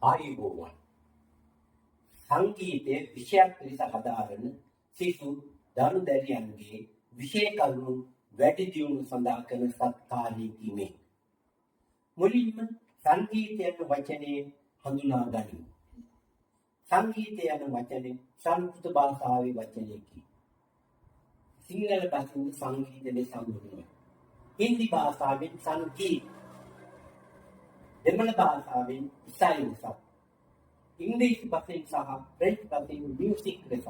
ආයුබෝවන් සංගීතයේ විෂයක් ලෙස හදාරන සිසු දරු දැරියන්ගේ විෂය කරුණු වැඩි දියුණු සඳහා කරන සත්කාරයේ මේ මුලින්ම සංගීතය යන වචනේ හඳුනා ගනිමු. සංගීතය යන වචනේ සංස්කෘත භාෂාවේ වචනයකි. සිංහල භාෂාවෙන් සංගීත ලෙස හඳුන්වනවා. හින්දි භාෂාවෙන් සංගීත, දෙමළ භාෂාවෙන් ඉසයි ලෙස, ඉංග්‍රීසි භාෂාවෙන් සහ ෆ්‍රෙන්ච් භාෂාවෙන් මියුසික් ලෙස,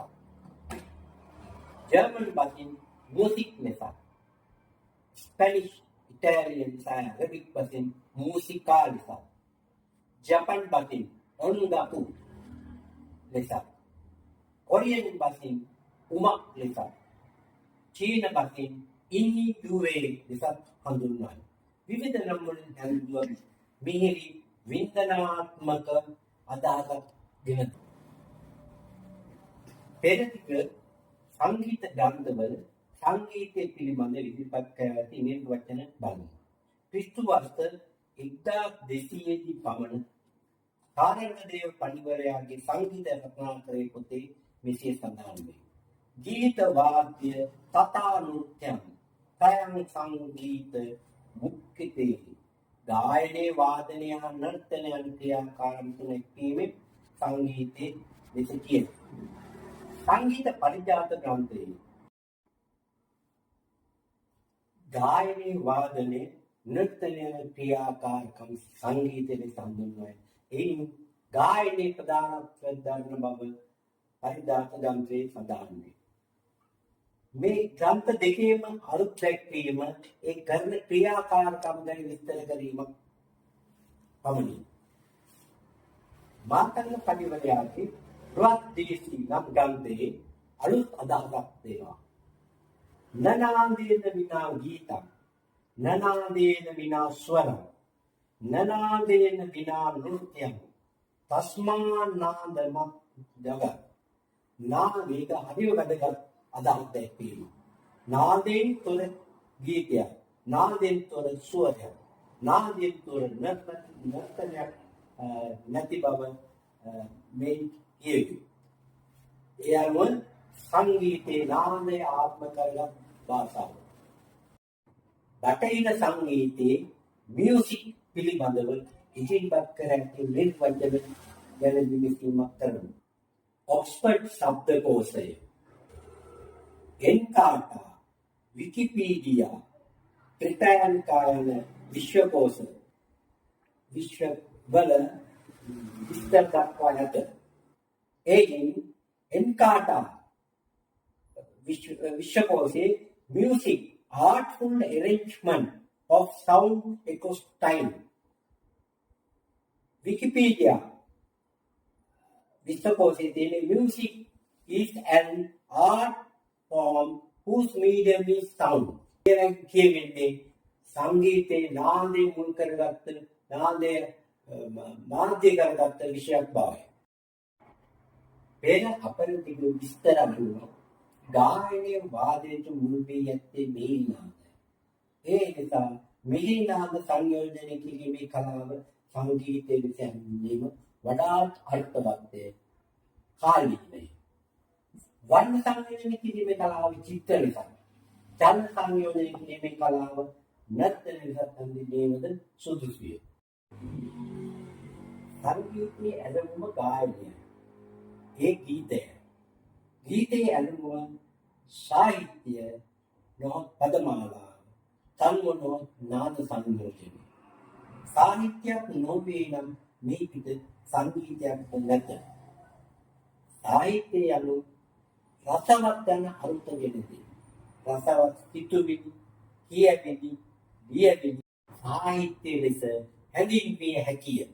ජර්මන් භාෂාවෙන් මියුසික් ලෙස, ස්පැනිෂ්, ඉතාලියන් සහ අරබික් භාෂාවෙන් música ලෙස, ජපන් භාෂාවෙන් ඔන්ගාකු ලෙස, කොරියන් භාෂාවෙන් උමක් ලෙස, චීන භාෂාවෙන් ඉන්නියුවේ ලෙස හඳුන්වනවා. විවිධ නම් වලින් හැඳින්වුව මිහිරි වින්දනාත්මක අදහසක් ගෙන පෙරදිග සංගීත ග්‍රන්ථවල සංගීතය පිළිබඳ ඉදිරිපත් කර ඇති නිර්වචන බලමු. ක්‍රිස්තු වර්ෂ 1200 දී පමණ කාර්යදේව පඬිවරයාගේ සංගීත රත්නාකරයේ පොතේ මෙසේ සඳහන් වේ. ගීත වාද්‍ය තථා නෘත්‍යං තයං සංගීත මුක්ඛිතේ ගායනයේ වාදනය හා නර්තනයන් ක්‍රියාකාරම් තුන එක්වීමෙන් සංගීතයේ ලෙස කියන සංගීත පරිජාත ග්‍රන්ථයේ ගායනයේ වාදනයේ නර්තනයන් ක්‍රියාකාරකම් සංගීතයේ ලෙස හඳුන්වයි. එයින් ගායනයේ ප්‍රධානත්වය දරන බව පරිජාත ග්‍රන්ථයේ සඳහන් වේ. මේ ග්‍රන්ථ දෙකේම අරුත් දැක්වීම ඒ කරන ක්‍රියාකාරකම් ගැන විස්තර කිරීම පමණි. මාතංග පඬිවරයාගේ බ්‍රහ්දේශී නම් ග්‍රන්ථයේ අලුත් අදහසක් දෙනවා. නනාදේන විනා ගීතං නනාදේන විනා ස්වරං නනාදේන විනා නෘත්‍යං තස්මා නාදම ජගත්. නාදයක හරිය වැදගත් අදහස් දැක්වීම. නාදයෙන් තොර ගීතයක්, නාදයෙන් තොර ස්වරයක්, නාදයෙන් තොර නර්තනයක් නැති බව මේ කියවි. ඒ අනුව සංගීතයේ නාදය ආත්ම කරගත් භාෂාව. බටහිර සංගීතයේ මියුසික් පිළිබඳව ඉදිරිපත් කර ඇති නිර්වචන ගැන විමසීමක් කරමු. ඔක්ස්ෆර්ඩ් ශබ්දකෝෂය, එන්කාටා, විකිපීඩියා, ත්‍රිටයන්කා යන විශ්වකෝෂ විශ්වවල විස්තර දක්වා නැත. එයින් එන්කාටා විශ්වකෝෂයේ music, artful arrangement of sound echoes time. Wikipedia විශ්වකෝෂයේ තියෙන music is an art form whose medium is sound. කියවෙන්නේ සංගීතයේ නාදයෙන් මුල් කරගත්ත නාදය මාධ්‍ය කරගත්ත විෂයක් බවයි. පෙර අපරිදිග විස්තර අනුව ගායනයේ වාදයට මුල් වී ඇත්තේ මිහිරි නාද. ඒ නිසා මිහිරි නාද සංයෝජනය කිරීමේ කලාව සංගීතයේ විසඳීම වඩාත් අර්ථවත්ය, කාලීනය. වර්ණ සංයෝජනය කිරීමේ කලාව චිත්‍ර ලෙස, චලන සංයෝජනය කිරීමේ කලාව නර්තන ලෙස හඳුන්වීමද සුදුසුය. සංගීතයේ ඇලුම ගායනය, ඒ ගීතය. ගීතයේ ඇලුම සාහිත්‍ය නොහොත් පදමාලා, තනුව නොහොත් නාද සංයෝජනය. සාහිත්‍යයක් නොවේ නම් මේ පිට සංගීතයක් නැත. සාහිත්‍යය යනු රසවත් යන අරුත වෙනදී. රසවත් සිතුවිලි, කියවිලි, ලියවිලි සාහිත්‍ය ලෙස හැඳින්විය හැකිය.